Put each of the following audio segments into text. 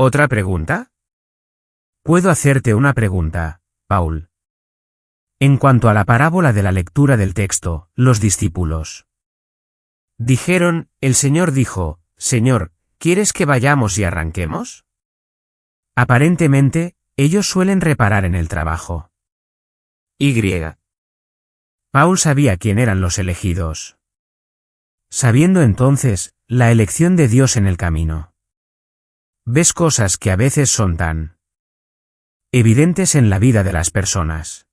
¿Otra pregunta? Puedo hacerte una pregunta, Paul. En cuanto a la parábola de la lectura del texto, los discípulos dijeron, el Señor dijo, Señor, ¿quieres que vayamos y arranquemos? Aparentemente, ellos suelen reparar en el trabajo. Paul sabía quién eran los elegidos. Sabiendo entonces, la elección de Dios en el camino. Ves cosas que a veces son tan evidentes en la vida de las personas.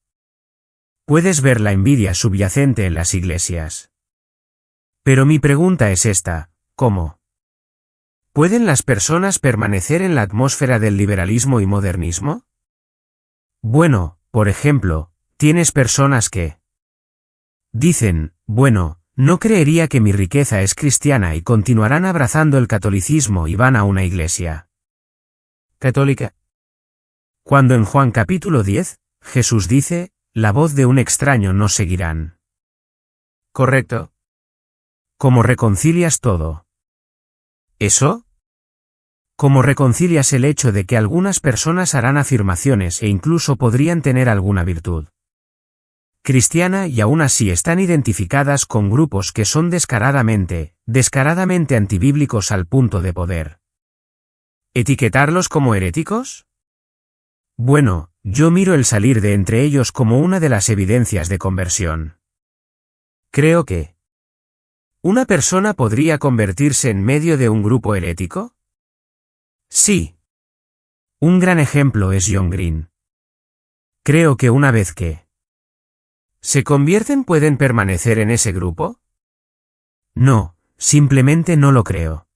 Puedes ver la envidia subyacente en las iglesias. Pero mi pregunta es esta, ¿cómo pueden las personas permanecer en la atmósfera del liberalismo y modernismo? Bueno, por ejemplo, tienes personas que dicen, bueno, no creería que mi riqueza es cristiana y continuarán abrazando el catolicismo y van a una iglesia católica. Cuando en Juan capítulo 10, Jesús dice, la voz de un extraño no seguirán. ¿Correcto? ¿Cómo reconcilias todo eso? ¿Cómo reconcilias el hecho de que algunas personas harán afirmaciones e incluso podrían tener alguna virtud cristiana y aún así están identificadas con grupos que son descaradamente antibíblicos al punto de poder etiquetarlos como heréticos? Bueno, yo miro el salir de entre ellos como una de las evidencias de conversión. Creo que ¿una persona podría convertirse en medio de un grupo herético? Sí. Un gran ejemplo es John Green. Creo que una vez que se convierten pueden permanecer en ese grupo. No, simplemente no lo creo.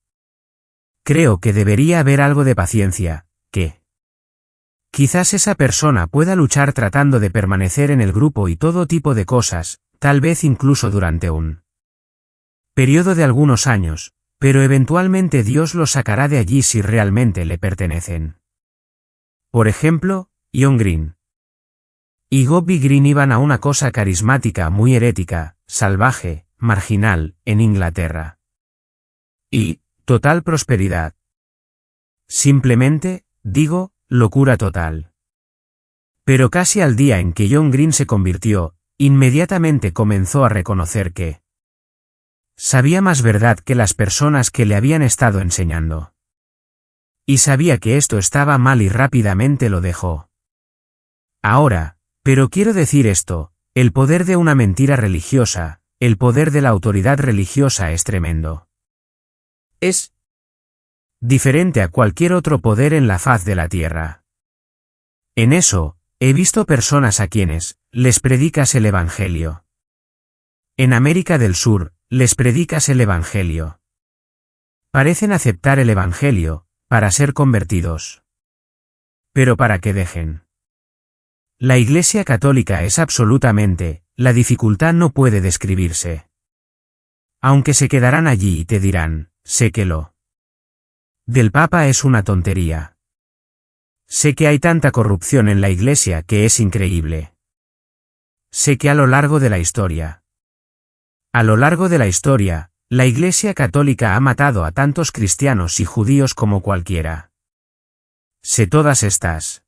Creo que debería haber algo de paciencia, que quizás esa persona pueda luchar tratando de permanecer en el grupo y todo tipo de cosas, tal vez incluso durante un periodo de algunos años, pero eventualmente Dios los sacará de allí si realmente le pertenecen. Por ejemplo, John Green y Bobby Green iban a una cosa carismática muy herética, salvaje, marginal, en Inglaterra. Y, total prosperidad. Simplemente, digo, locura total. Pero casi al día en que John Green se convirtió, inmediatamente comenzó a reconocer que sabía más verdad que las personas que le habían estado enseñando. Y sabía que esto estaba mal y rápidamente lo dejó. Ahora, pero quiero decir esto, el poder de una mentira religiosa, el poder de la autoridad religiosa es tremendo. Es diferente a cualquier otro poder en la faz de la tierra. En eso, he visto personas a quienes les predicas el Evangelio. En América del Sur, les predicas el Evangelio. Parecen aceptar el Evangelio, para ser convertidos. Pero para que dejen. La Iglesia Católica es absolutamente, la dificultad no puede describirse. Aunque se quedarán allí y te dirán, sé que lo del Papa es una tontería. Sé que hay tanta corrupción en la Iglesia que es increíble. Sé que a lo largo de la historia, la Iglesia Católica ha matado a tantos cristianos y judíos como cualquiera. Sé todas estas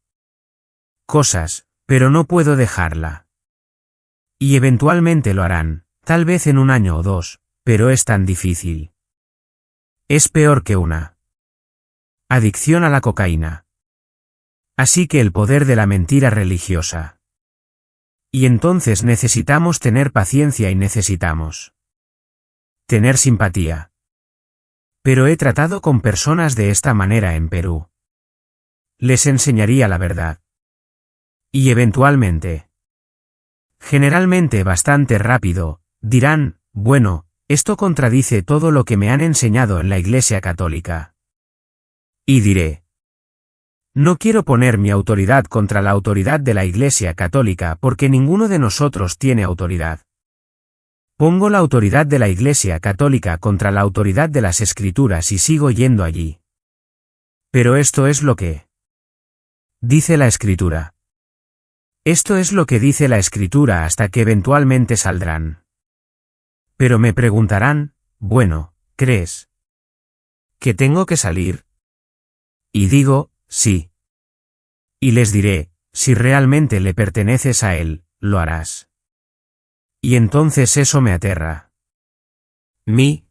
cosas, pero no puedo dejarla. Y eventualmente lo harán, tal vez en un año o dos, pero es tan difícil. Es peor que una adicción a la cocaína. Así que el poder de la mentira religiosa. Y entonces necesitamos tener paciencia y necesitamos tener simpatía. Pero he tratado con personas de esta manera en Perú. Les enseñaría la verdad. Y eventualmente, generalmente bastante rápido, dirán, bueno, esto contradice todo lo que me han enseñado en la Iglesia Católica. Y diré, no quiero poner mi autoridad contra la autoridad de la Iglesia Católica porque ninguno de nosotros tiene autoridad. Pongo la autoridad de la Iglesia Católica contra la autoridad de las Escrituras y sigo yendo allí. Pero esto es lo que dice la Escritura. Esto es lo que dice la Escritura hasta que eventualmente saldrán. Pero me preguntarán, bueno, ¿crees que tengo que salir? Y digo, sí. Y les diré, si realmente le perteneces a él, lo harás. Y entonces eso me aterra. Mi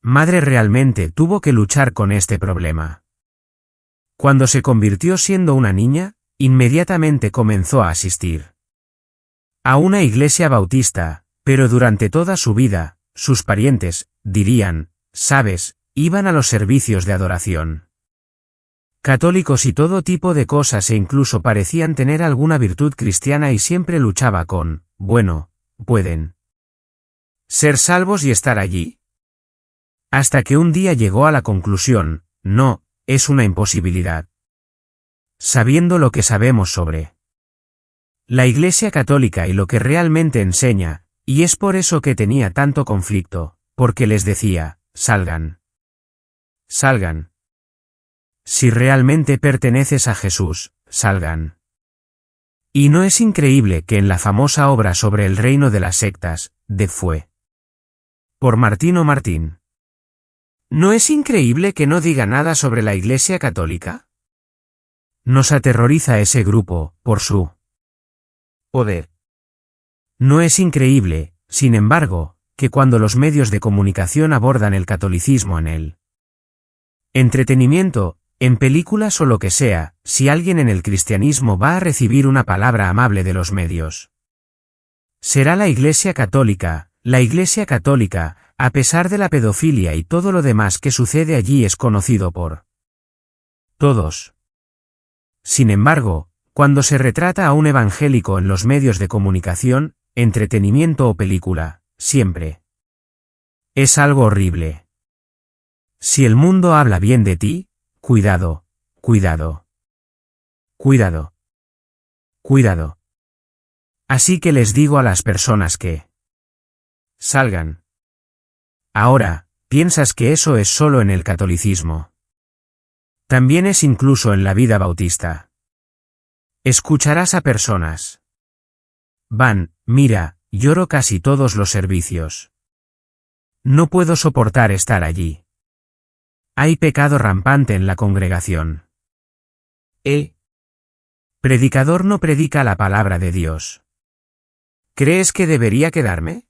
madre realmente tuvo que luchar con este problema. Cuando se convirtió siendo una niña, inmediatamente comenzó a asistir a una iglesia bautista, pero durante toda su vida, sus parientes, dirían, sabes, iban a los servicios de adoración católicos y todo tipo de cosas e incluso parecían tener alguna virtud cristiana y siempre luchaba con, bueno, pueden ser salvos y estar allí. Hasta que un día llegó a la conclusión, no, es una imposibilidad. Sabiendo lo que sabemos sobre la Iglesia Católica y lo que realmente enseña, y es por eso que tenía tanto conflicto, porque les decía, salgan. Salgan. Si realmente perteneces a Jesús, salgan. Y no es increíble que en la famosa obra sobre el reino de las sectas, de Fue por Martino Martín. ¿No es increíble que no diga nada sobre la Iglesia Católica? Nos aterroriza ese grupo, por su poder. No es increíble, sin embargo, que cuando los medios de comunicación abordan el catolicismo en el entretenimiento, en películas o lo que sea, si alguien en el cristianismo va a recibir una palabra amable de los medios, será la Iglesia Católica. La Iglesia Católica, a pesar de la pedofilia y todo lo demás que sucede allí, es conocido por todos. Sin embargo, cuando se retrata a un evangélico en los medios de comunicación, entretenimiento o película, siempre es algo horrible. Si el mundo habla bien de ti, cuidado, cuidado. Cuidado. Cuidado. Así que les digo a las personas que salgan. Ahora, ¿piensas que eso es solo en el catolicismo? También es incluso en la vida bautista. Escucharás a personas. Mira, lloro casi todos los servicios. No puedo soportar estar allí. Hay pecado rampante en la congregación. Predicador no predica la palabra de Dios. ¿Crees que debería quedarme?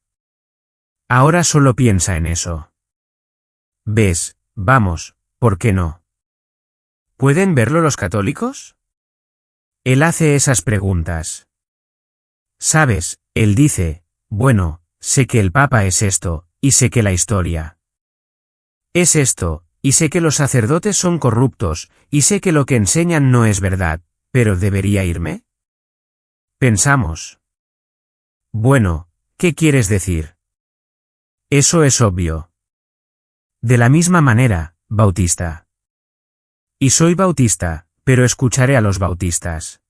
Ahora solo piensa en eso. ¿Ves? Vamos, ¿por qué no? ¿Pueden verlo los católicos? Él hace esas preguntas. ¿Sabes? Él dice, bueno, sé que el Papa es esto, y sé que la historia es esto, y sé que los sacerdotes son corruptos, y sé que lo que enseñan no es verdad, pero ¿debería irme? Pensamos. Bueno, ¿qué quieres decir? Eso es obvio. De la misma manera, bautista. Y soy bautista, pero escucharé a los bautistas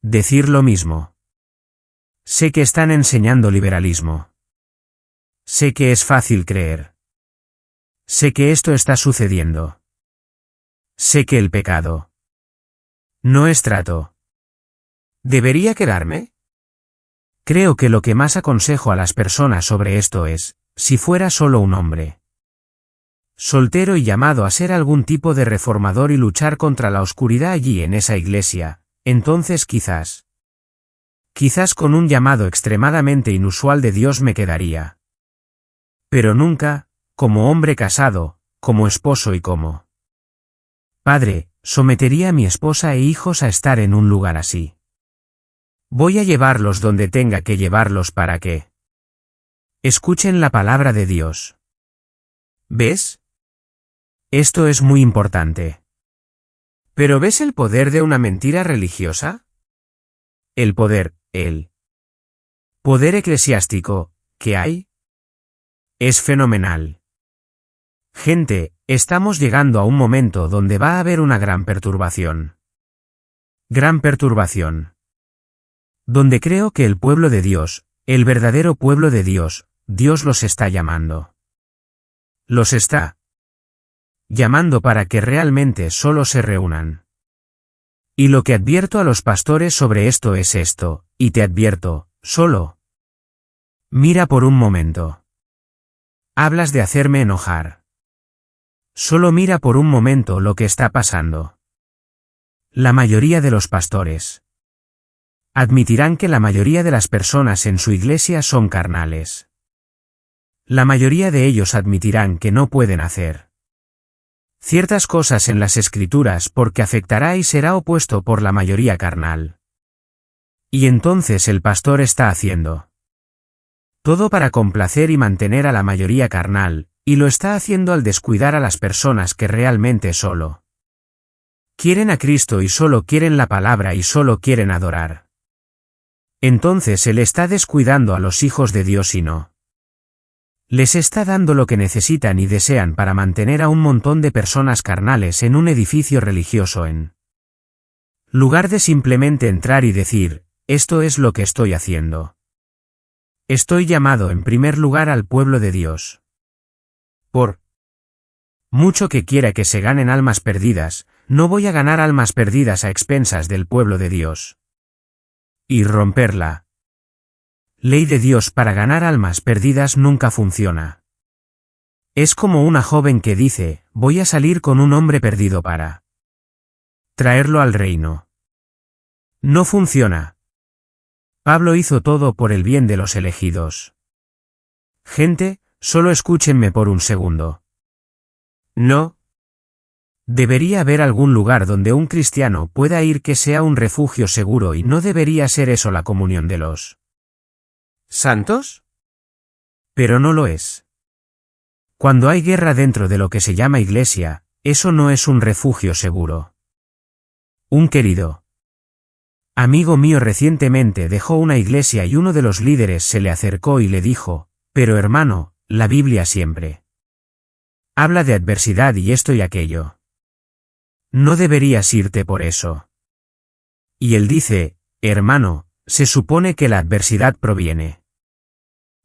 decir lo mismo. Sé que están enseñando liberalismo. Sé que es fácil creer. Sé que esto está sucediendo. Sé que el pecado no es trato. ¿Debería quedarme? Creo que lo que más aconsejo a las personas sobre esto es, si fuera solo un hombre soltero y llamado a ser algún tipo de reformador y luchar contra la oscuridad allí en esa iglesia, entonces quizás con un llamado extremadamente inusual de Dios me quedaría. Pero nunca, como hombre casado, como esposo y como padre, sometería a mi esposa e hijos a estar en un lugar así. Voy a llevarlos donde tenga que llevarlos para que escuchen la palabra de Dios. ¿Ves? Esto es muy importante. ¿Pero ves el poder de una mentira religiosa? El poder eclesiástico, que hay, es fenomenal. Gente, estamos llegando a un momento donde va a haber una gran perturbación. Gran perturbación. Donde creo que el pueblo de Dios, el verdadero pueblo de Dios, Dios los está llamando. Los está llamando para que realmente solo se reúnan. Y lo que advierto a los pastores sobre esto es esto, y te advierto, solo mira por un momento. Hablas de hacerme enojar. Solo mira por un momento lo que está pasando. La mayoría de los pastores admitirán que la mayoría de las personas en su iglesia son carnales. La mayoría de ellos admitirán que no pueden hacer ciertas cosas en las Escrituras porque afectará y será opuesto por la mayoría carnal. Y entonces el pastor está haciendo todo para complacer y mantener a la mayoría carnal, y lo está haciendo al descuidar a las personas que realmente solo quieren a Cristo y solo quieren la palabra y solo quieren adorar. Entonces él está descuidando a los hijos de Dios y no les está dando lo que necesitan y desean para mantener a un montón de personas carnales en un edificio religioso en lugar de simplemente entrar y decir, esto es lo que estoy haciendo. Estoy llamado en primer lugar al pueblo de Dios. Por mucho que quiera que se ganen almas perdidas, no voy a ganar almas perdidas a expensas del pueblo de Dios. Y romperla ley de Dios para ganar almas perdidas nunca funciona. Es como una joven que dice, voy a salir con un hombre perdido para traerlo al reino. No funciona. Pablo hizo todo por el bien de los elegidos. Gente, solo escúchenme por un segundo. No. Debería haber algún lugar donde un cristiano pueda ir que sea un refugio seguro y no debería ser eso la comunión de los ¿santos? Pero no lo es. Cuando hay guerra dentro de lo que se llama iglesia, eso no es un refugio seguro. Un querido amigo mío recientemente dejó una iglesia y uno de los líderes se le acercó y le dijo, pero hermano, la Biblia siempre habla de adversidad y esto y aquello. No deberías irte por eso. Y él dice, hermano, se supone que la adversidad proviene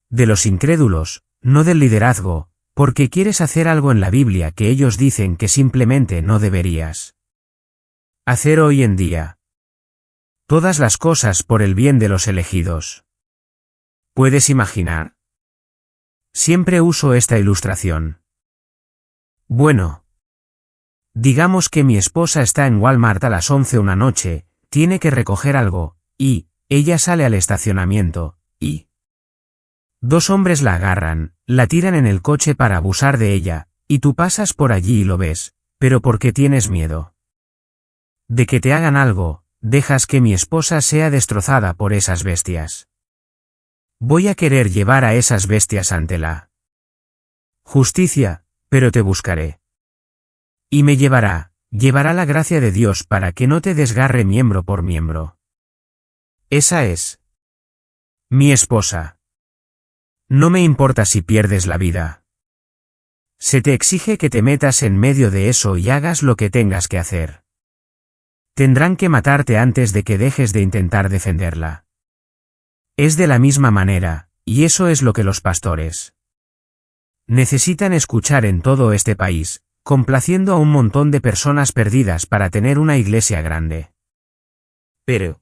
de los incrédulos, no del liderazgo, porque quieres hacer algo en la Biblia que ellos dicen que simplemente no deberías hacer hoy en día. Todas las cosas por el bien de los elegidos. ¿Puedes imaginar? Siempre uso esta ilustración. Bueno. Digamos que mi esposa está en Walmart a las 11 una noche, tiene que recoger algo, y ella sale al estacionamiento, y dos hombres la agarran, la tiran en el coche para abusar de ella, y tú pasas por allí y lo ves, pero porque tienes miedo de que te hagan algo, dejas que mi esposa sea destrozada por esas bestias. Voy a querer llevar a esas bestias ante la justicia, pero te buscaré. Y me llevará la gracia de Dios para que no te desgarre miembro por miembro. Esa es mi esposa. No me importa si pierdes la vida. Se te exige que te metas en medio de eso y hagas lo que tengas que hacer. Tendrán que matarte antes de que dejes de intentar defenderla. Es de la misma manera, y eso es lo que los pastores necesitan escuchar en todo este país, complaciendo a un montón de personas perdidas para tener una iglesia grande. Pero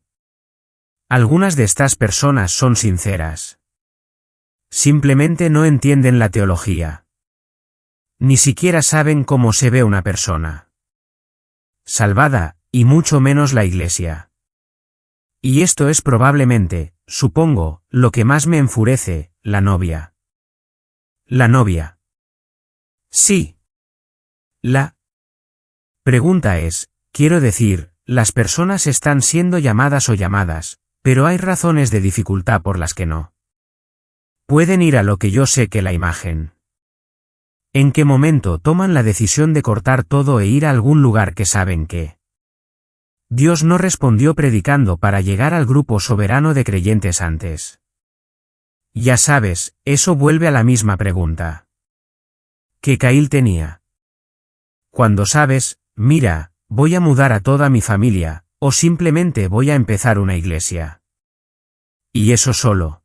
algunas de estas personas son sinceras. Simplemente no entienden la teología. Ni siquiera saben cómo se ve una persona salvada, y mucho menos la iglesia. Y esto es probablemente, supongo, lo que más me enfurece, la novia. La novia. Sí. La pregunta es, quiero decir, las personas están siendo llamadas o llamadas, pero hay razones de dificultad por las que no pueden ir a lo que yo sé que la imagen. ¿En qué momento toman la decisión de cortar todo e ir a algún lugar que saben que Dios no respondió predicando para llegar al grupo soberano de creyentes antes? Ya sabes, eso vuelve a la misma pregunta que Caín tenía. Cuando sabes, mira, voy a mudar a toda mi familia, o simplemente voy a empezar una iglesia. Y eso solo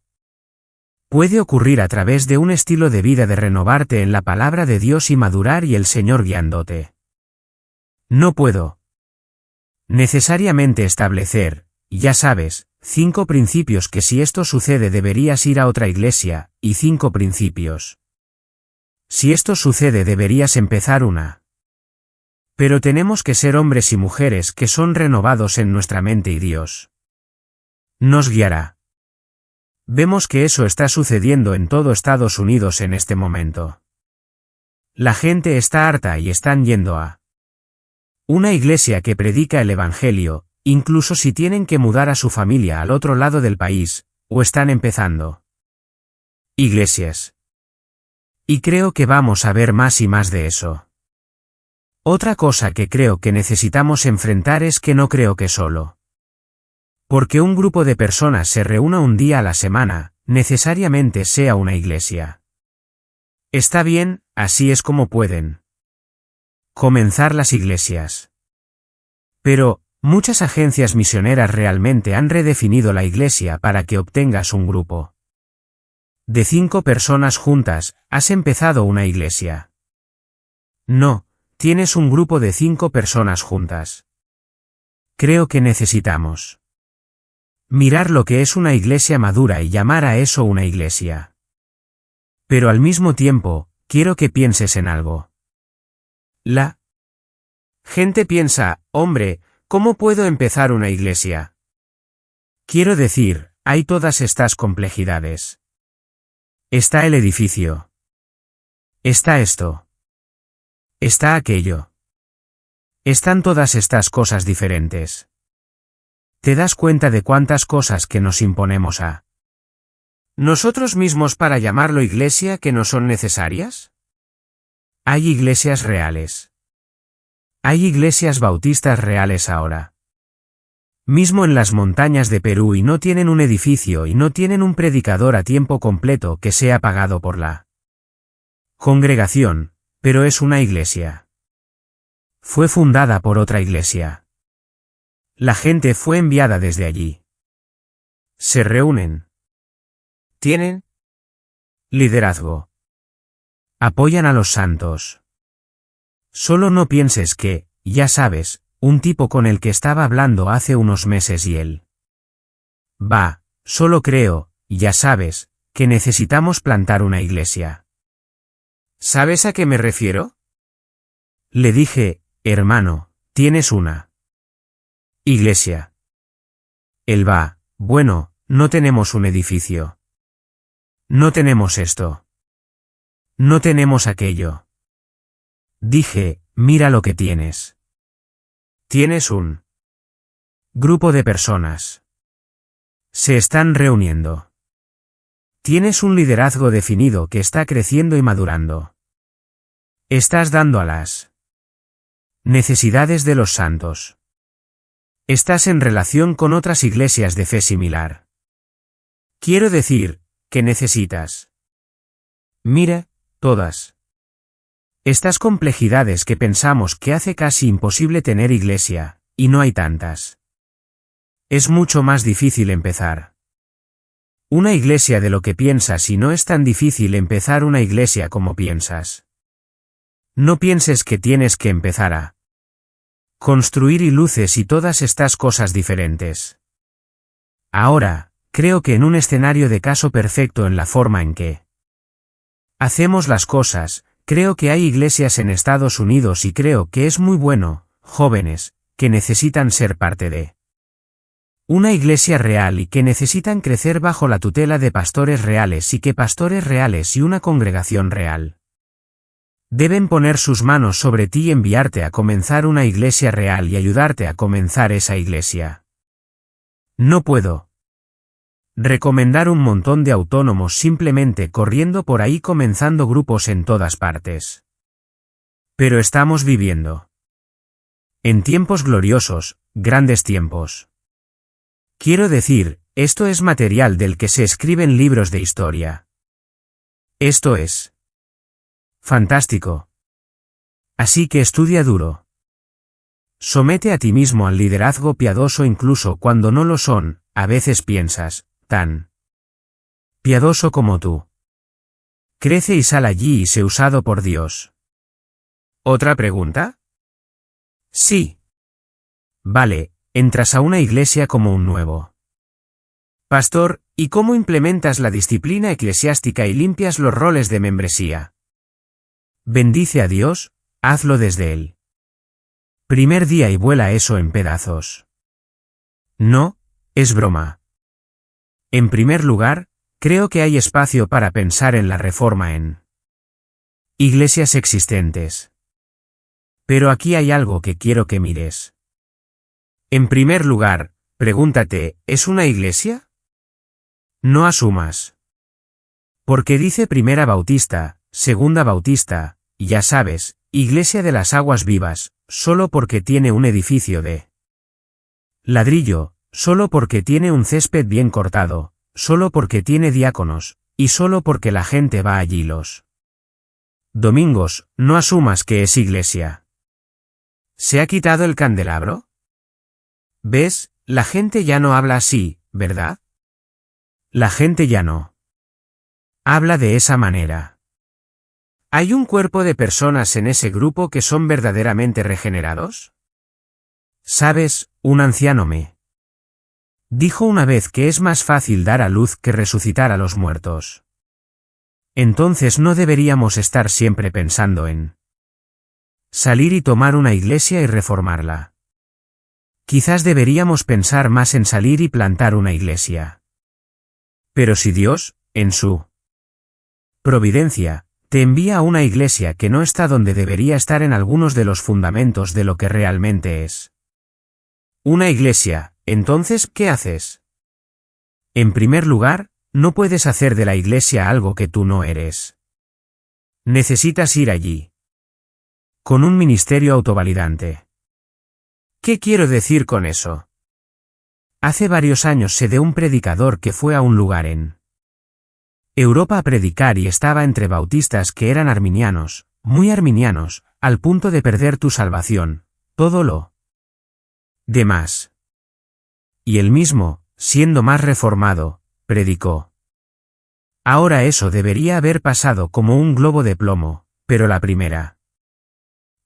puede ocurrir a través de un estilo de vida de renovarte en la palabra de Dios y madurar y el Señor guiándote. No puedo necesariamente establecer, ya sabes, 5 principios que si esto sucede deberías ir a otra iglesia, y 5 principios Si esto sucede deberías empezar una. Pero tenemos que ser hombres y mujeres que son renovados en nuestra mente y Dios nos guiará. Vemos que eso está sucediendo en todo Estados Unidos en este momento. La gente está harta y están yendo a una iglesia que predica el Evangelio, incluso si tienen que mudar a su familia al otro lado del país, o están empezando iglesias. Y creo que vamos a ver más y más de eso. Otra cosa que creo que necesitamos enfrentar es que no creo que solo porque un grupo de personas se reúna un día a la semana, necesariamente sea una iglesia. Está bien, así es como pueden comenzar las iglesias. Pero, muchas agencias misioneras realmente han redefinido la iglesia para que obtengas un grupo de 5 personas juntas. Has empezado una iglesia. No, tienes un grupo de 5 personas juntas. Creo que necesitamos mirar lo que es una iglesia madura y llamar a eso una iglesia. Pero al mismo tiempo, quiero que pienses en algo. La gente piensa, hombre, ¿cómo puedo empezar una iglesia? Quiero decir, hay todas estas complejidades. Está el edificio. Está esto. Está aquello. Están todas estas cosas diferentes. ¿Te das cuenta de cuántas cosas que nos imponemos a nosotros mismos para llamarlo iglesia que no son necesarias? Hay iglesias reales. Hay iglesias bautistas reales ahora. Mismo en las montañas de Perú y no tienen un edificio y no tienen un predicador a tiempo completo que sea pagado por la congregación, pero es una iglesia. Fue fundada por otra iglesia. La gente fue enviada desde allí. Se reúnen. Tienen liderazgo. Apoyan a los santos. Solo no pienses que, ya sabes, un tipo con el que estaba hablando hace unos meses y él. Solo creo, ya sabes, que necesitamos plantar una iglesia. ¿Sabes a qué me refiero? Le dije, hermano, tienes una iglesia. Él bueno, no tenemos un edificio. No tenemos esto. No tenemos aquello. Dije, mira lo que tienes. Tienes un grupo de personas. Se están reuniendo. Tienes un liderazgo definido que está creciendo y madurando. Estás dando a las necesidades de los santos. Estás en relación con otras iglesias de fe similar. Quiero decir, que necesitas. Mira, todas estas complejidades que pensamos que hace casi imposible tener iglesia, y no hay tantas. Es mucho más difícil empezar una iglesia de lo que piensas y no es tan difícil empezar una iglesia como piensas. No pienses que tienes que empezar a construir y luces y todas estas cosas diferentes. Ahora, creo que en un escenario de caso perfecto en la forma en que hacemos las cosas, creo que hay iglesias en Estados Unidos y creo que es muy bueno, jóvenes, que necesitan ser parte de una iglesia real y que necesitan crecer bajo la tutela de pastores reales y que pastores reales y una congregación real deben poner sus manos sobre ti y enviarte a comenzar una iglesia real y ayudarte a comenzar esa iglesia. No puedo recomendar un montón de autónomos simplemente corriendo por ahí comenzando grupos en todas partes. Pero estamos viviendo en tiempos gloriosos, grandes tiempos. Quiero decir, esto es material del que se escriben libros de historia. Esto es fantástico. Así que estudia duro. Somete a ti mismo al liderazgo piadoso incluso cuando no lo son, a veces piensas, tan piadoso como tú. Crece y sal allí y sé usado por Dios. ¿Otra pregunta? Sí. Vale, entras a una iglesia como un nuevo pastor, ¿y cómo implementas la disciplina eclesiástica y limpias los roles de membresía? Bendice a Dios, hazlo desde él. Primer día y vuela eso en pedazos. No, es broma. En primer lugar, creo que hay espacio para pensar en la reforma en iglesias existentes. Pero aquí hay algo que quiero que mires. En primer lugar, pregúntate, ¿es una iglesia? No asumas. Porque dice Primera Bautista, Segunda Bautista, ya sabes, Iglesia de las Aguas Vivas, solo porque tiene un edificio de ladrillo, solo porque tiene un césped bien cortado, solo porque tiene diáconos, y solo porque la gente va allí los domingos. No asumas que es iglesia. ¿Se ha quitado el candelabro? ¿Ves? La gente ya no habla así, ¿verdad? La gente ya no habla de esa manera. ¿Hay un cuerpo de personas en ese grupo que son verdaderamente regenerados? ¿Sabes? Un anciano me dijo una vez que es más fácil dar a luz que resucitar a los muertos. Entonces no deberíamos estar siempre pensando en salir y tomar una iglesia y reformarla. Quizás deberíamos pensar más en salir y plantar una iglesia. Pero si Dios, en su providencia, te envía a una iglesia que no está donde debería estar en algunos de los fundamentos de lo que realmente es una iglesia, entonces, ¿qué haces? En primer lugar, no puedes hacer de la iglesia algo que tú no eres. Necesitas ir allí con un ministerio autovalidante. ¿Qué quiero decir con eso? Hace varios años sé de un predicador que fue a un lugar en Europa a predicar y estaba entre bautistas que eran arminianos, muy arminianos, al punto de perder tu salvación, todo lo demás. Y él mismo, siendo más reformado, predicó. Ahora eso debería haber pasado como un globo de plomo, pero la primera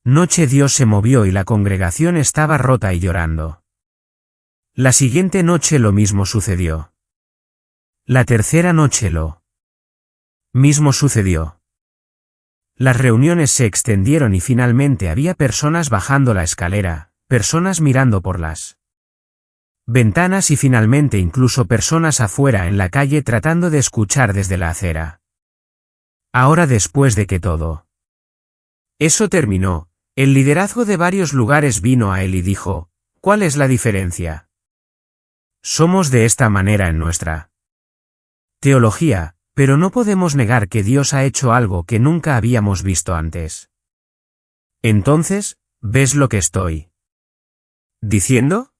noche Dios se movió y la congregación estaba rota y llorando. La siguiente noche lo mismo sucedió. La tercera noche lo mismo sucedió. Las reuniones se extendieron y finalmente había personas bajando la escalera, personas mirando por las ventanas y finalmente incluso personas afuera en la calle tratando de escuchar desde la acera. Ahora después de que todo eso terminó, el liderazgo de varios lugares vino a él y dijo, ¿cuál es la diferencia? Somos de esta manera en nuestra teología, pero no podemos negar que Dios ha hecho algo que nunca habíamos visto antes. Entonces, ¿ves lo que estoy diciendo?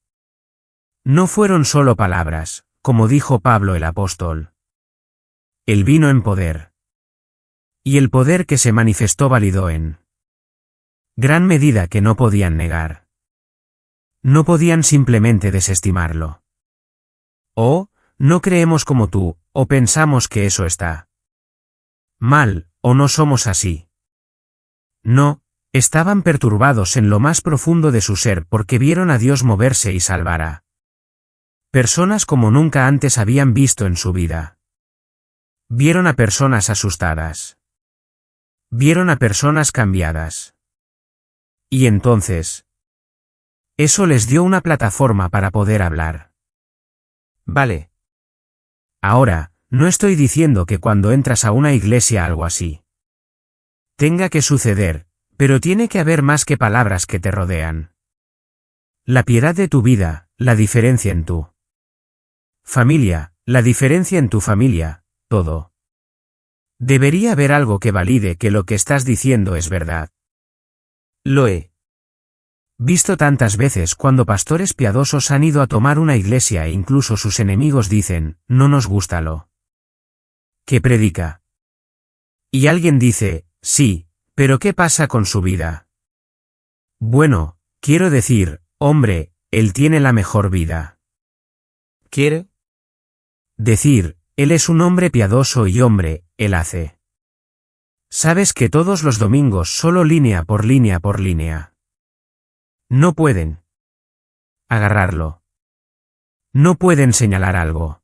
No fueron solo palabras, como dijo Pablo el apóstol. Él vino en poder. Y el poder que se manifestó validó en gran medida que no podían negar. No podían simplemente desestimarlo. O, no creemos como tú, o pensamos que eso está mal, o no somos así. No, estaban perturbados en lo más profundo de su ser porque vieron a Dios moverse y salvar a personas como nunca antes habían visto en su vida. Vieron a personas asustadas. Vieron a personas cambiadas. Y entonces, eso les dio una plataforma para poder hablar. Vale. Ahora, no estoy diciendo que cuando entras a una iglesia algo así tenga que suceder, pero tiene que haber más que palabras que te rodean. La piedad de tu vida, la diferencia en tu familia, la diferencia en tu familia, todo. Debería haber algo que valide que lo que estás diciendo es verdad. Lo he visto tantas veces cuando pastores piadosos han ido a tomar una iglesia e incluso sus enemigos dicen, no nos gusta lo que predica. Y alguien dice, sí, pero ¿qué pasa con su vida? Bueno, quiero decir, hombre, él tiene la mejor vida. ¿Quiere decir, él es un hombre piadoso y hombre, él hace? Sabes que todos los domingos solo línea por línea por línea. No pueden agarrarlo. No pueden señalar algo.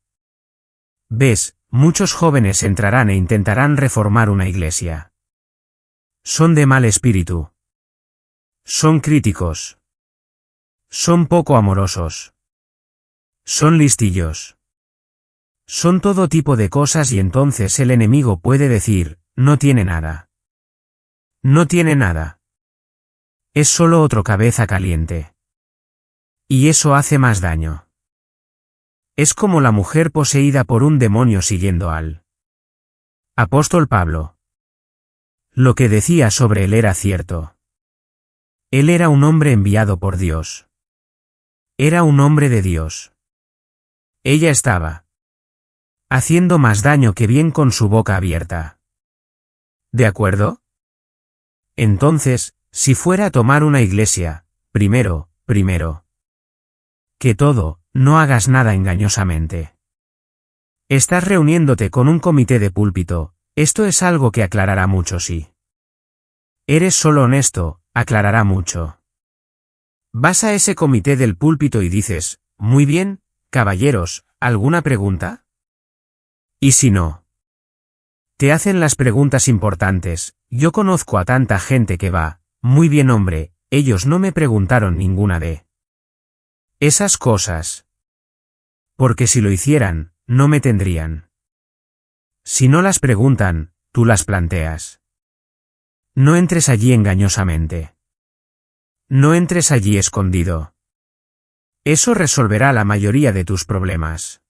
Ves, muchos jóvenes entrarán e intentarán reformar una iglesia. Son de mal espíritu. Son críticos. Son poco amorosos. Son listillos. Son todo tipo de cosas y entonces el enemigo puede decir, no tiene nada. No tiene nada. Es solo otro cabeza caliente. Y eso hace más daño. Es como la mujer poseída por un demonio siguiendo al apóstol Pablo. Lo que decía sobre él era cierto. Él era un hombre enviado por Dios. Era un hombre de Dios. Ella estaba haciendo más daño que bien con su boca abierta. ¿De acuerdo? Entonces, si fuera a tomar una iglesia, primero, que todo, no hagas nada engañosamente. Estás reuniéndote con un comité de púlpito, esto es algo que aclarará mucho si eres solo honesto, aclarará mucho. Vas a ese comité del púlpito y dices, muy bien, caballeros, ¿alguna pregunta? ¿Y si no? Te hacen las preguntas importantes, yo conozco a tanta gente que va, muy bien hombre, ellos no me preguntaron ninguna de esas cosas. Porque si lo hicieran, no me tendrían. Si no las preguntan, tú las planteas. No entres allí engañosamente. No entres allí escondido. Eso resolverá la mayoría de tus problemas.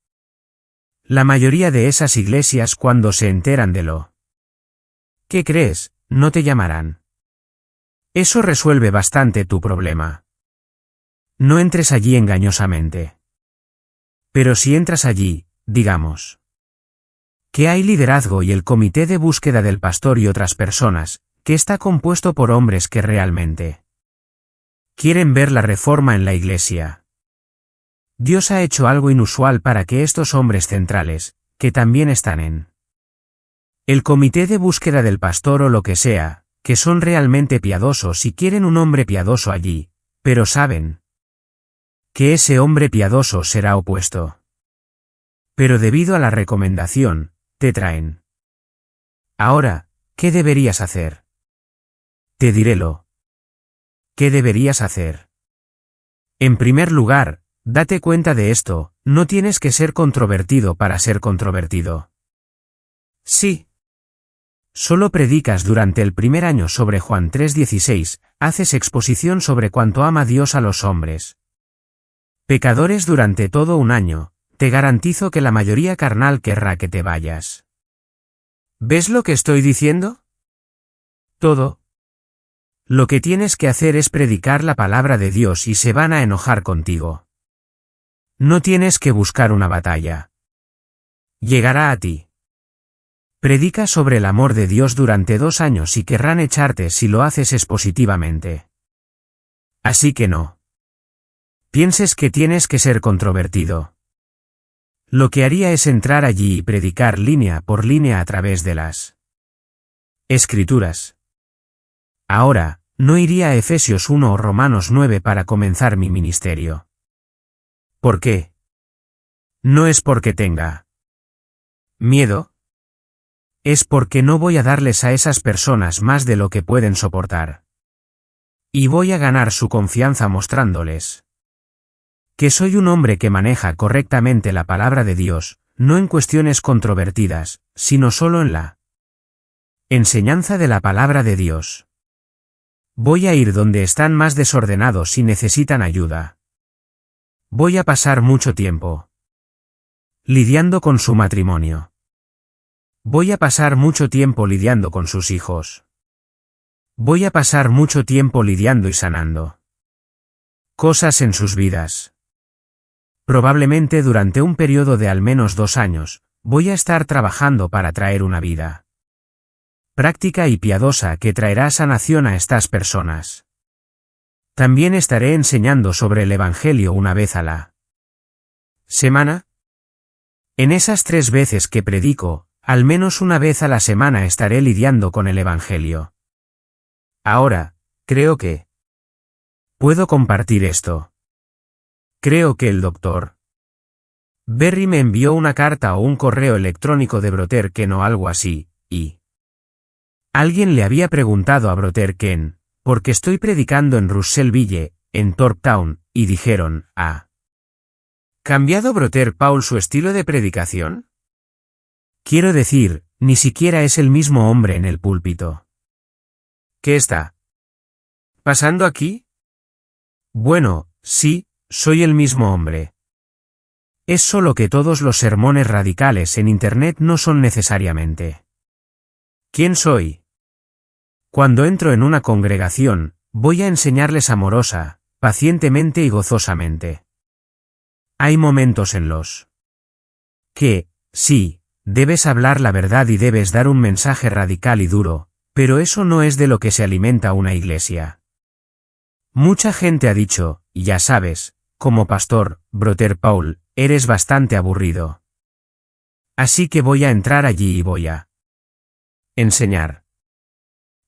La mayoría de esas iglesias cuando se enteran de lo ¿qué crees? No te llamarán. Eso resuelve bastante tu problema. No entres allí engañosamente. Pero si entras allí, digamos que hay liderazgo y el comité de búsqueda del pastor y otras personas, que está compuesto por hombres que realmente quieren ver la reforma en la iglesia. Dios ha hecho algo inusual para que estos hombres centrales, que también están en el comité de búsqueda del pastor o lo que sea, que son realmente piadosos y quieren un hombre piadoso allí, pero saben que ese hombre piadoso será opuesto. Pero debido a la recomendación, te traen. Ahora, ¿qué deberías hacer? Te diré lo que deberías hacer. En primer lugar, date cuenta de esto, no tienes que ser controvertido para ser controvertido. Sí. Solo predicas durante el primer año sobre Juan 3:16, haces exposición sobre cuánto ama Dios a los hombres pecadores durante todo un año, te garantizo que la mayoría carnal querrá que te vayas. ¿Ves lo que estoy diciendo? Todo lo que tienes que hacer es predicar la palabra de Dios y se van a enojar contigo. No tienes que buscar una batalla. Llegará a ti. Predica sobre el amor de Dios durante 2 años y querrán echarte si lo haces expositivamente. Así que no pienses que tienes que ser controvertido. Lo que haría es entrar allí y predicar línea por línea a través de las Escrituras. Ahora, no iría a Efesios 1 o Romanos 9 para comenzar mi ministerio. ¿Por qué? No es porque tenga miedo. Es porque no voy a darles a esas personas más de lo que pueden soportar. Y voy a ganar su confianza mostrándoles que soy un hombre que maneja correctamente la palabra de Dios, no en cuestiones controvertidas, sino solo en la enseñanza de la palabra de Dios. Voy a ir donde están más desordenados y necesitan ayuda. Voy a pasar mucho tiempo lidiando con su matrimonio. Voy a pasar mucho tiempo lidiando con sus hijos. Voy a pasar mucho tiempo lidiando y sanando cosas en sus vidas. Probablemente durante un periodo de al menos 2 años, voy a estar trabajando para traer una vida práctica y piadosa que traerá sanación a estas personas. También estaré enseñando sobre el Evangelio una vez a la semana. En esas 3 veces que predico, al menos una vez a la semana estaré lidiando con el Evangelio. Ahora, creo que puedo compartir esto. Creo que el Dr. Berry me envió una carta o un correo electrónico de Broter que no algo así, y Alguien le había preguntado a Brother Ken, porque estoy predicando en Russellville, en Thorptown, y dijeron, ¿ha cambiado Brother Paul su estilo de predicación? Quiero decir, ni siquiera es el mismo hombre en el púlpito. ¿Qué está pasando aquí? Bueno, sí, soy el mismo hombre. Es solo que todos los sermones radicales en Internet no son necesariamente. ¿Quién soy? Cuando entro en una congregación, voy a enseñarles amorosa, pacientemente y gozosamente. Hay momentos en los que, sí, debes hablar la verdad y debes dar un mensaje radical y duro, pero eso no es de lo que se alimenta una iglesia. Mucha gente ha dicho, ya sabes, como pastor, Brother Paul, eres bastante aburrido. Así que voy a entrar allí y voy a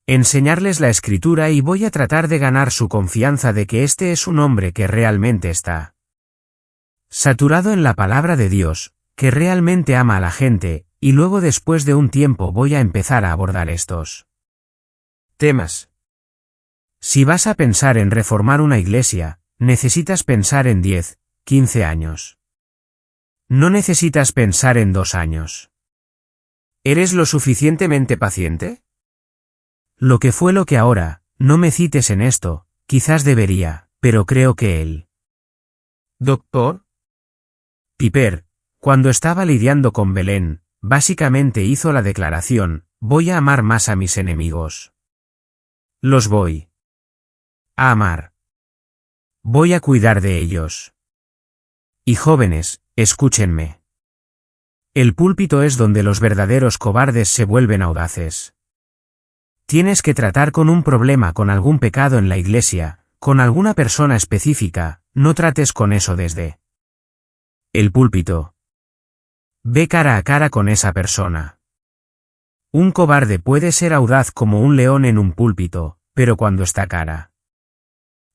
enseñarles la escritura y voy a tratar de ganar su confianza de que este es un hombre que realmente está saturado en la palabra de Dios, que realmente ama a la gente, y luego después de un tiempo voy a empezar a abordar estos temas. Si vas a pensar en reformar una iglesia, necesitas pensar en 10, 15 años. No necesitas pensar en 2 años. ¿Eres lo suficientemente paciente? Lo que fue lo que ahora, no me cites en esto, quizás debería, pero creo que él. Doctor Piper, cuando estaba lidiando con Belén, básicamente hizo la declaración, voy a amar más a mis enemigos. Los voy a amar. Voy a cuidar de ellos. Y jóvenes, escúchenme. El púlpito es donde los verdaderos cobardes se vuelven audaces. Tienes que tratar con un problema, con algún pecado en la iglesia, con alguna persona específica, no trates con eso desde el púlpito. Ve cara a cara con esa persona. Un cobarde puede ser audaz como un león en un púlpito, pero cuando está cara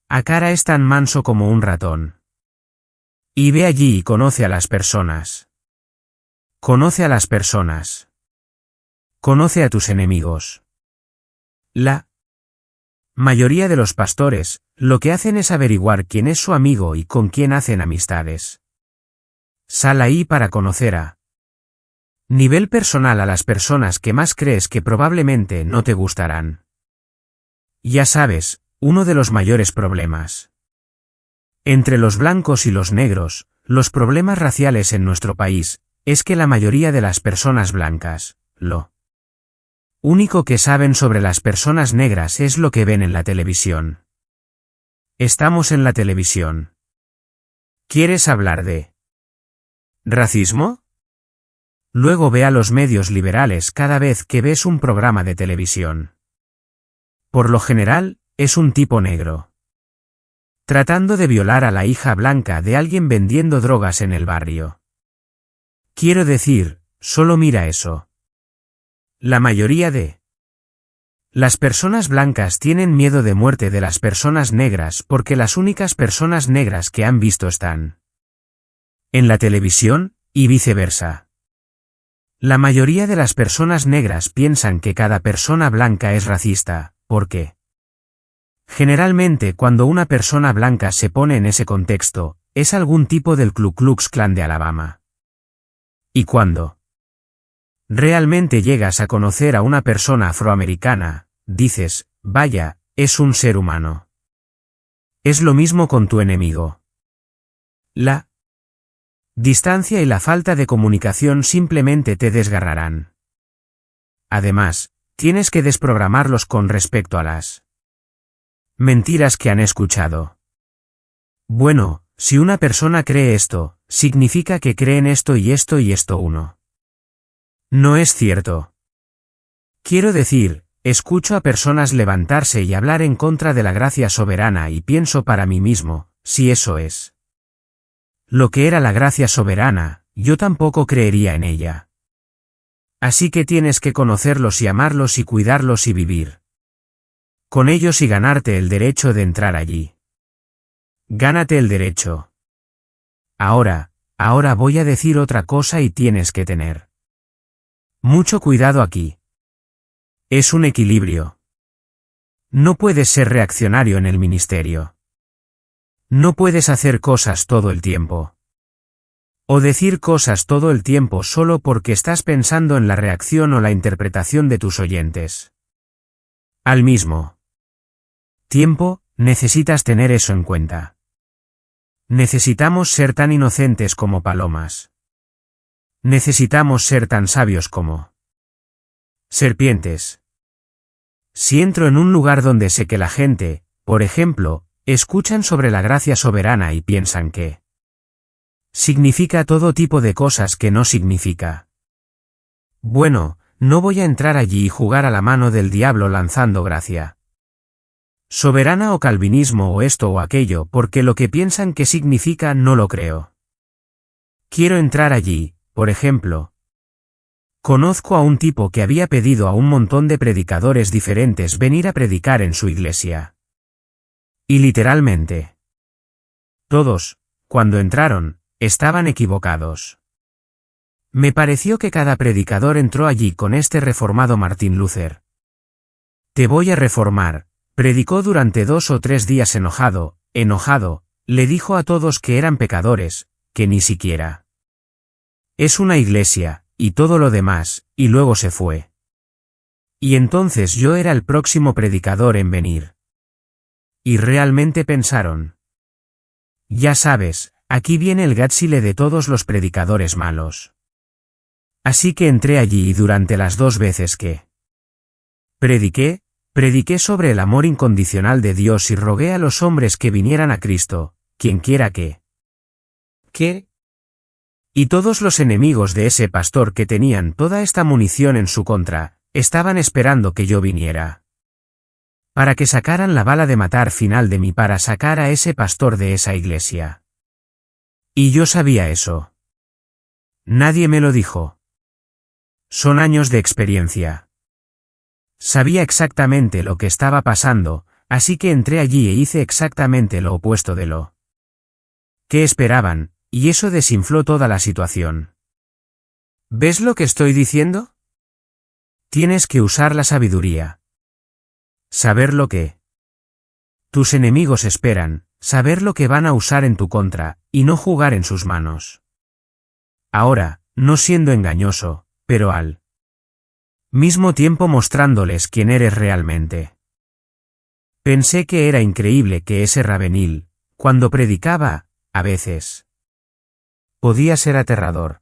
a cara es tan manso como un ratón. Y ve allí y conoce a las personas. Conoce a las personas. Conoce a tus enemigos. La mayoría de los pastores, lo que hacen es averiguar quién es su amigo y con quién hacen amistades. Sal ahí para conocer a nivel personal a las personas que más crees que probablemente no te gustarán. Ya sabes, uno de los mayores problemas entre los blancos y los negros, los problemas raciales en nuestro país, es que la mayoría de las personas blancas, lo único que saben sobre las personas negras es lo que ven en la televisión. Estamos en la televisión. ¿Quieres hablar de racismo? Luego ve a los medios liberales cada vez que ves un programa de televisión. Por lo general, es un tipo negro tratando de violar a la hija blanca de alguien vendiendo drogas en el barrio. Quiero decir, solo mira eso. La mayoría de las personas blancas tienen miedo de muerte de las personas negras porque las únicas personas negras que han visto están en la televisión, y viceversa. La mayoría de las personas negras piensan que cada persona blanca es racista, porque generalmente cuando una persona blanca se pone en ese contexto, es algún tipo del Ku Klux Klan de Alabama. Y cuando realmente llegas a conocer a una persona afroamericana, dices, vaya, es un ser humano. Es lo mismo con tu enemigo. La distancia y la falta de comunicación simplemente te desgarrarán. Además, tienes que desprogramarlos con respecto a las mentiras que han escuchado. Bueno, si una persona cree esto, significa que creen esto y esto y esto uno. No es cierto. Quiero decir, escucho a personas levantarse y hablar en contra de la gracia soberana y pienso para mí mismo, si eso es lo que era la gracia soberana, yo tampoco creería en ella. Así que tienes que conocerlos y amarlos y cuidarlos y vivir con ellos y ganarte el derecho de entrar allí. Gánate el derecho. Ahora voy a decir otra cosa y tienes que tener mucho cuidado aquí. Es un equilibrio. No puedes ser reaccionario en el ministerio. No puedes hacer cosas todo el tiempo. O decir cosas todo el tiempo solo porque estás pensando en la reacción o la interpretación de tus oyentes. Al mismo tiempo, necesitas tener eso en cuenta. Necesitamos ser tan inocentes como palomas. Necesitamos ser tan sabios como serpientes. Si entro en un lugar donde sé que la gente, por ejemplo, escuchan sobre la gracia soberana y piensan que significa todo tipo de cosas que no significa. Bueno, no voy a entrar allí y jugar a la mano del diablo lanzando gracia soberana o calvinismo o esto o aquello porque lo que piensan que significa no lo creo. Quiero entrar allí, por ejemplo. Conozco a un tipo que había pedido a un montón de predicadores diferentes venir a predicar en su iglesia. Y literalmente, todos, cuando entraron, estaban equivocados. Me pareció que cada predicador entró allí con este reformado Martín Luther. Te voy a reformar, predicó durante 2 o 3 días enojado, le dijo a todos que eran pecadores, que ni siquiera es una iglesia, y todo lo demás, y luego se fue. Y entonces yo era el próximo predicador en venir. Y realmente pensaron. Ya sabes, aquí viene el Gatsile de todos los predicadores malos. Así que entré allí y durante las 2 veces que prediqué Prediqué sobre el amor incondicional de Dios y rogué a los hombres que vinieran a Cristo, quienquiera que. ¿Qué? Y todos los enemigos de ese pastor que tenían toda esta munición en su contra, estaban esperando que yo viniera. Para que sacaran la bala de matar final de mí para sacar a ese pastor de esa iglesia. Y yo sabía eso. Nadie me lo dijo. Son años de experiencia. Sabía exactamente lo que estaba pasando, así que entré allí e hice exactamente lo opuesto de lo que esperaban, y eso desinfló toda la situación. ¿Ves lo que estoy diciendo? Tienes que usar la sabiduría. Saber lo que tus enemigos esperan, saber lo que van a usar en tu contra, y no jugar en sus manos. Ahora, no siendo engañoso, pero al mismo tiempo mostrándoles quién eres realmente. Pensé que era increíble que ese Ravenil, cuando predicaba, a veces podía ser aterrador.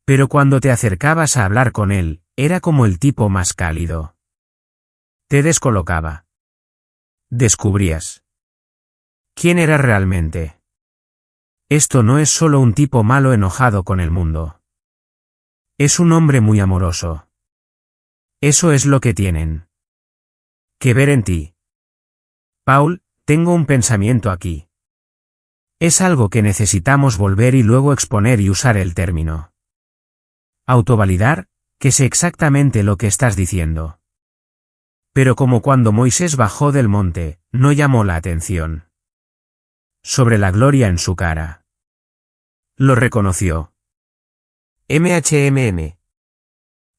Pero cuando te acercabas a hablar con él, era como el tipo más cálido. Te descolocaba. Descubrías quién era realmente. Esto no es solo un tipo malo enojado con el mundo. Es un hombre muy amoroso. Eso es lo que tienen que ver en ti. Paul, tengo un pensamiento aquí. Es algo que necesitamos volver y luego exponer y usar el término autovalidar, que sé exactamente lo que estás diciendo. Pero como cuando Moisés bajó del monte, no llamó la atención sobre la gloria en su cara. Lo reconoció.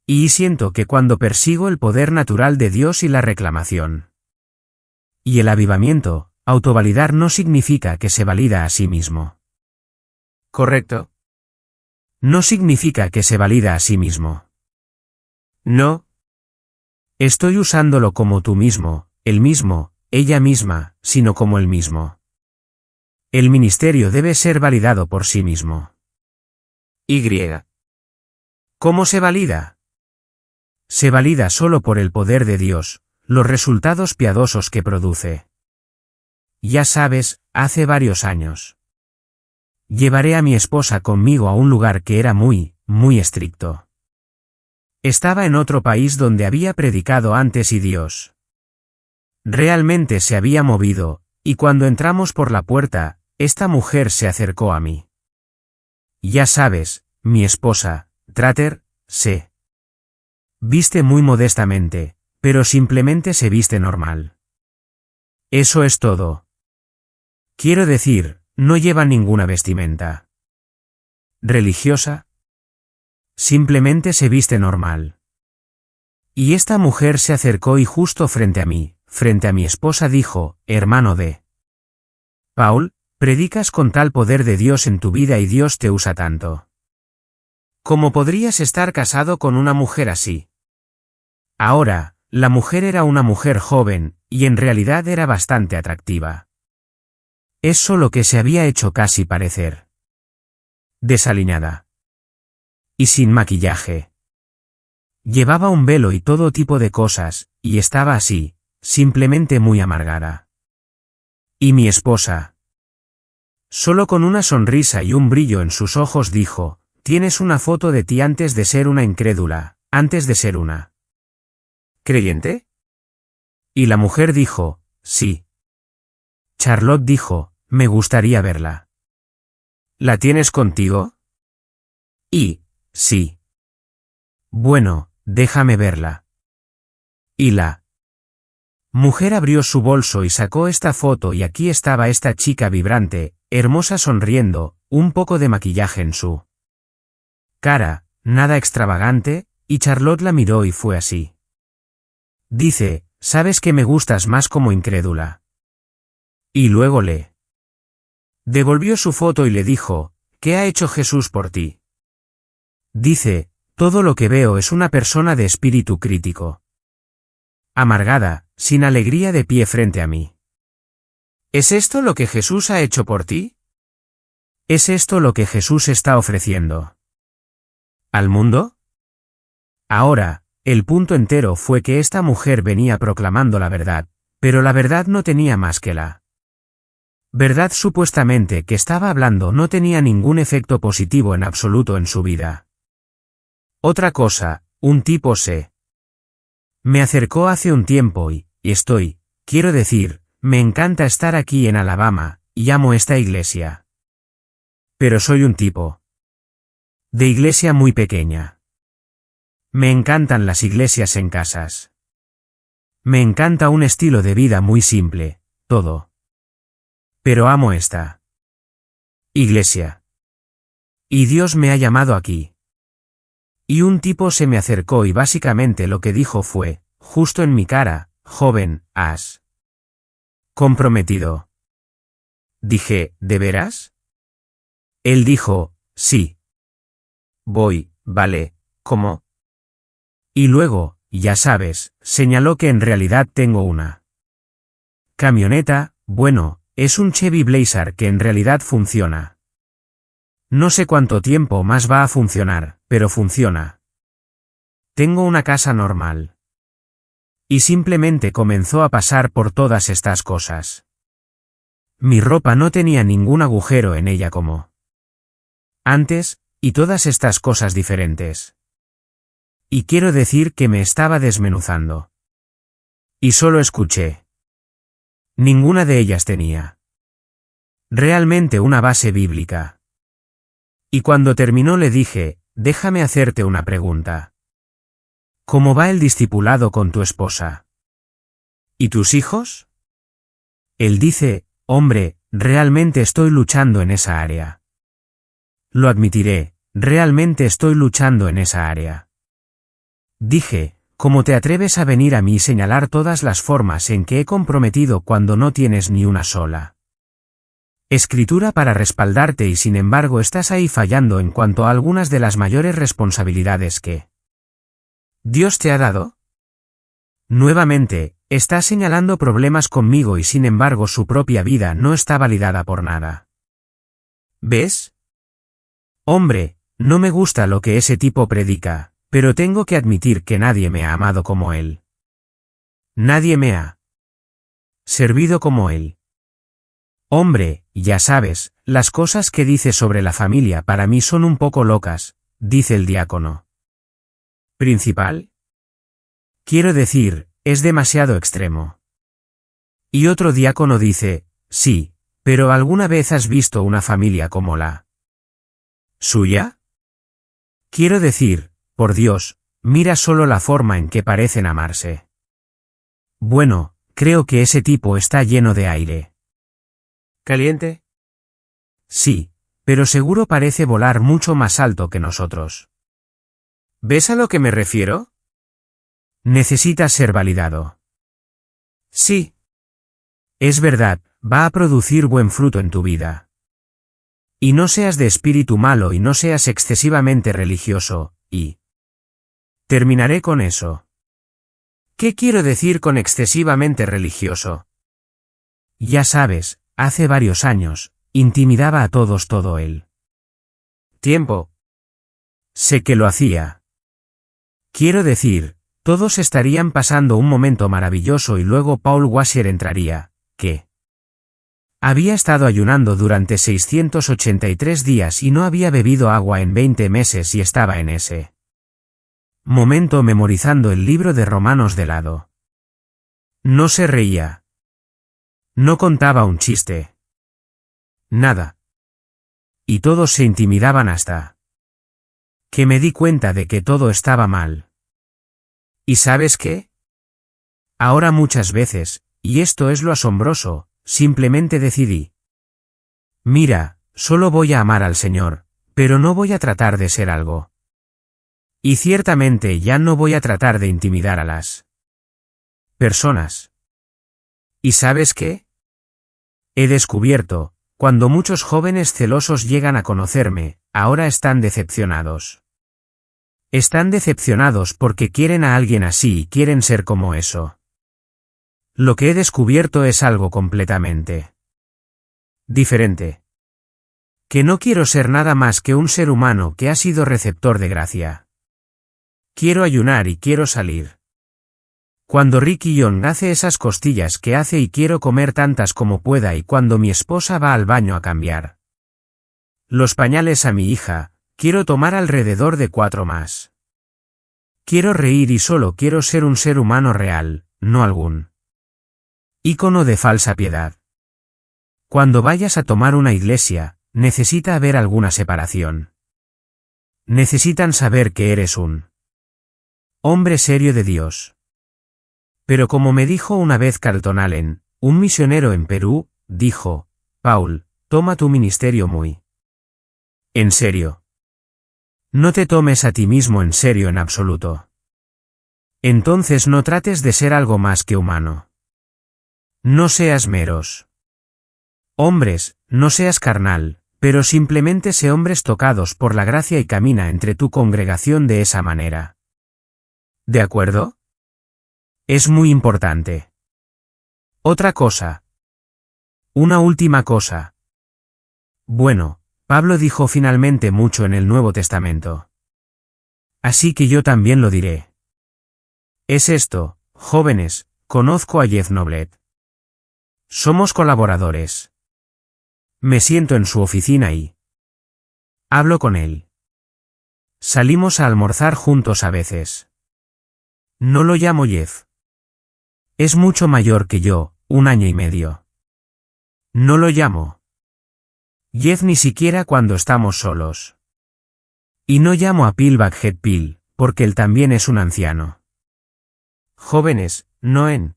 Y siento que cuando persigo el poder natural de Dios y la reclamación y el avivamiento, autovalidar no significa que se valida a sí mismo. ¿Correcto? No significa que se valida a sí mismo. No. Estoy usándolo como tú mismo, el mismo, ella misma, sino como el mismo. El ministerio debe ser validado por sí mismo. Y. ¿Cómo se valida? Se valida solo por el poder de Dios, los resultados piadosos que produce. Ya sabes, hace varios años. Llevaré a mi esposa conmigo a un lugar que era muy estricto. Estaba en otro país donde había predicado antes y Dios realmente se había movido, y cuando entramos por la puerta, esta mujer se acercó a mí. Ya sabes, mi esposa, Trater, se viste muy modestamente, pero simplemente se viste normal. Eso es todo. Quiero decir, no lleva ninguna vestimenta religiosa. Simplemente se viste normal. Y esta mujer se acercó y justo frente a mí, frente a mi esposa dijo, hermano de Paul, predicas con tal poder de Dios en tu vida y Dios te usa tanto. ¿Cómo podrías estar casado con una mujer así? Ahora, la mujer era una mujer joven, y en realidad era bastante atractiva. Es solo que se había hecho casi parecer desaliñada. Y sin maquillaje. Llevaba un velo y todo tipo de cosas, y estaba así, simplemente muy amargada. Y mi esposa, solo con una sonrisa y un brillo en sus ojos dijo, tienes una foto de ti antes de ser una incrédula, antes de ser una ¿creyente? Y la mujer dijo, sí. Charlotte dijo, me gustaría verla. ¿La tienes contigo? Y, sí. Bueno, déjame verla. Y la mujer abrió su bolso y sacó esta foto y aquí estaba esta chica vibrante, hermosa sonriendo, un poco de maquillaje en su cara, nada extravagante, y Charlotte la miró y fue así. Dice, sabes que me gustas más como incrédula. Y luego le devolvió su foto y le dijo, ¿qué ha hecho Jesús por ti? Dice, todo lo que veo es una persona de espíritu crítico. Amargada, sin alegría de pie frente a mí. ¿Es esto lo que Jesús ha hecho por ti? ¿Es esto lo que Jesús está ofreciendo al mundo? Ahora, el punto entero fue que esta mujer venía proclamando la verdad, pero la verdad no tenía más que la verdad supuestamente que estaba hablando no tenía ningún efecto positivo en absoluto en su vida. Otra cosa, un tipo me acercó hace un tiempo y quiero decir, me encanta estar aquí en Alabama, y amo esta iglesia. Pero soy un tipo de iglesia muy pequeña. Me encantan las iglesias en casas. Me encanta un estilo de vida muy simple, todo. Pero amo esta iglesia. Y Dios me ha llamado aquí. Y un tipo se me acercó y básicamente lo que dijo fue, justo en mi cara, joven, has comprometido. Dije, ¿de veras? Él dijo, sí. Voy, vale, ¿cómo? Y luego, ya sabes, señaló que en realidad tengo una camioneta, bueno, es un Chevy Blazer que en realidad funciona. No sé cuánto tiempo más va a funcionar, pero funciona. Tengo una casa normal. Y simplemente comenzó a pasar por todas estas cosas. Mi ropa no tenía ningún agujero en ella como antes, y todas estas cosas diferentes. Y quiero decir que me estaba desmenuzando. Y solo escuché. Ninguna de ellas tenía realmente una base bíblica. Y cuando terminó le dije, déjame hacerte una pregunta. ¿Cómo va el discipulado con tu esposa? ¿Y tus hijos? Él dice, hombre, realmente estoy luchando en esa área. Lo admitiré, realmente estoy luchando en esa área. Dije, ¿cómo te atreves a venir a mí y señalar todas las formas en que he comprometido cuando no tienes ni una sola escritura para respaldarte y sin embargo estás ahí fallando en cuanto a algunas de las mayores responsabilidades que Dios te ha dado? Nuevamente, está señalando problemas conmigo y sin embargo su propia vida no está validada por nada. ¿Ves? Hombre, no me gusta lo que ese tipo predica, pero tengo que admitir que nadie me ha amado como él. Nadie me ha servido como él. Hombre, ya sabes, las cosas que dice sobre la familia para mí son un poco locas, dice el diácono principal. Quiero decir, es demasiado extremo. Y otro diácono dice, sí, pero ¿alguna vez has visto una familia como la suya? Quiero decir, por Dios, mira solo la forma en que parecen amarse. Bueno, creo que ese tipo está lleno de aire. ¿Caliente? Sí, pero seguro parece volar mucho más alto que nosotros. ¿Ves a lo que me refiero? Necesita ser validado. Sí. Es verdad, va a producir buen fruto en tu vida. Y no seas de espíritu malo y no seas excesivamente religioso, y... Terminaré con eso. ¿Qué quiero decir con excesivamente religioso? Ya sabes, hace varios años, intimidaba a todos todo el tiempo. Sé que lo hacía. Quiero decir, todos estarían pasando un momento maravilloso y luego Paul Washer entraría, que había estado ayunando durante 683 días y no había bebido agua en 20 meses y estaba en ese momento memorizando el libro de Romanos de lado. No se reía. No contaba un chiste. Nada. Y todos se intimidaban hasta que me di cuenta de que todo estaba mal. ¿Y sabes qué? Ahora muchas veces, y esto es lo asombroso, simplemente decidí. Mira, solo voy a amar al Señor, pero no voy a tratar de ser algo. Y ciertamente ya no voy a tratar de intimidar a las personas. ¿Y sabes qué? He descubierto, cuando muchos jóvenes celosos llegan a conocerme, ahora están decepcionados. Están decepcionados porque quieren a alguien así y quieren ser como eso. Lo que he descubierto es algo completamente diferente. Que no quiero ser nada más que un ser humano que ha sido receptor de gracia. Quiero ayunar y quiero salir. Cuando Ricky Young hace esas costillas que hace y quiero comer tantas como pueda y cuando mi esposa va al baño a cambiar los pañales a mi hija, quiero tomar alrededor de 4 más. Quiero reír y solo quiero ser un ser humano real, no algún ícono de falsa piedad. Cuando vayas a tomar una iglesia, necesita haber alguna separación. Necesitan saber que eres un hombre serio de Dios. Pero como me dijo una vez Carlton Allen, un misionero en Perú, dijo, Paul, toma tu ministerio muy en serio. No te tomes a ti mismo en serio en absoluto. Entonces no trates de ser algo más que humano. No seas meros hombres, no seas carnal, pero simplemente sé hombres tocados por la gracia y camina entre tu congregación de esa manera. ¿De acuerdo? Es muy importante. Otra cosa. Una última cosa. Bueno, Pablo dijo finalmente mucho en el Nuevo Testamento. Así que yo también lo diré. Es esto, jóvenes, conozco a Jeff Noblet. Somos colaboradores. Me siento en su oficina y hablo con él. Salimos a almorzar juntos a veces. No lo llamo Jeff. Es mucho mayor que yo, 1 año y medio. No lo llamo Jeff ni siquiera cuando estamos solos. Y no llamo a Phil Buckhead Phil, porque él también es un anciano. Jóvenes, no en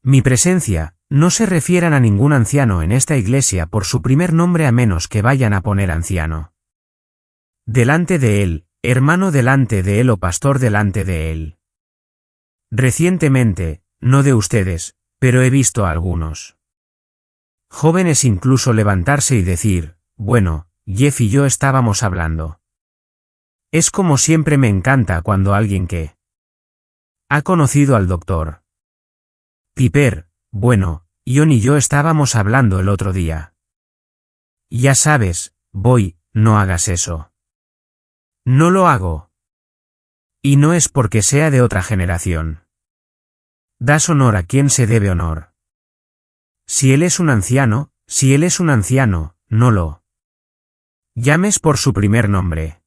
mi presencia, no se refieran a ningún anciano en esta iglesia por su primer nombre a menos que vayan a poner anciano delante de él, hermano delante de él o pastor delante de él. Recientemente, no de ustedes, pero he visto a algunos jóvenes incluso levantarse y decir, bueno, Jeff y yo estábamos hablando. Es como siempre me encanta cuando alguien que ha conocido al doctor Piper, bueno, John y yo estábamos hablando el otro día. Ya sabes, Boy, no hagas eso. No lo hago. Y no es porque sea de otra generación. Das honor a quien se debe honor. Si él es un anciano, no lo llames por su primer nombre.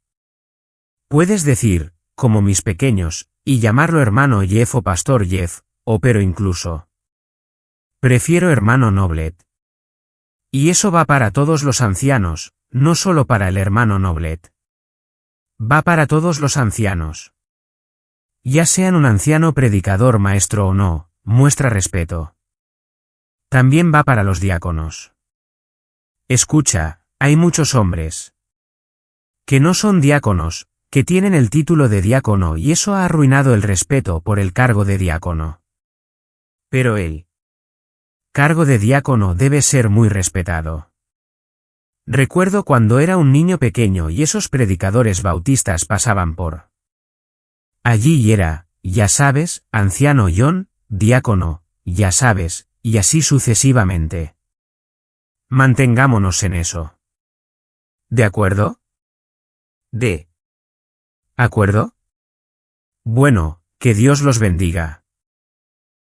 Puedes decir, como mis pequeños, y llamarlo hermano Jeff o pastor Jeff, o pero incluso. Prefiero hermano Noblet. Y eso va para todos los ancianos, no solo para el hermano Noblet. Va para todos los ancianos. Ya sean un anciano predicador maestro o no, muestra respeto. También va para los diáconos. Escucha, hay muchos hombres que no son diáconos, que tienen el título de diácono y eso ha arruinado el respeto por el cargo de diácono. Pero el cargo de diácono debe ser muy respetado. Recuerdo cuando era un niño pequeño y esos predicadores bautistas pasaban por allí y era, ya sabes, anciano John, diácono, ya sabes, y así sucesivamente. Mantengámonos en eso. ¿De acuerdo? ¿De acuerdo? Bueno, que Dios los bendiga.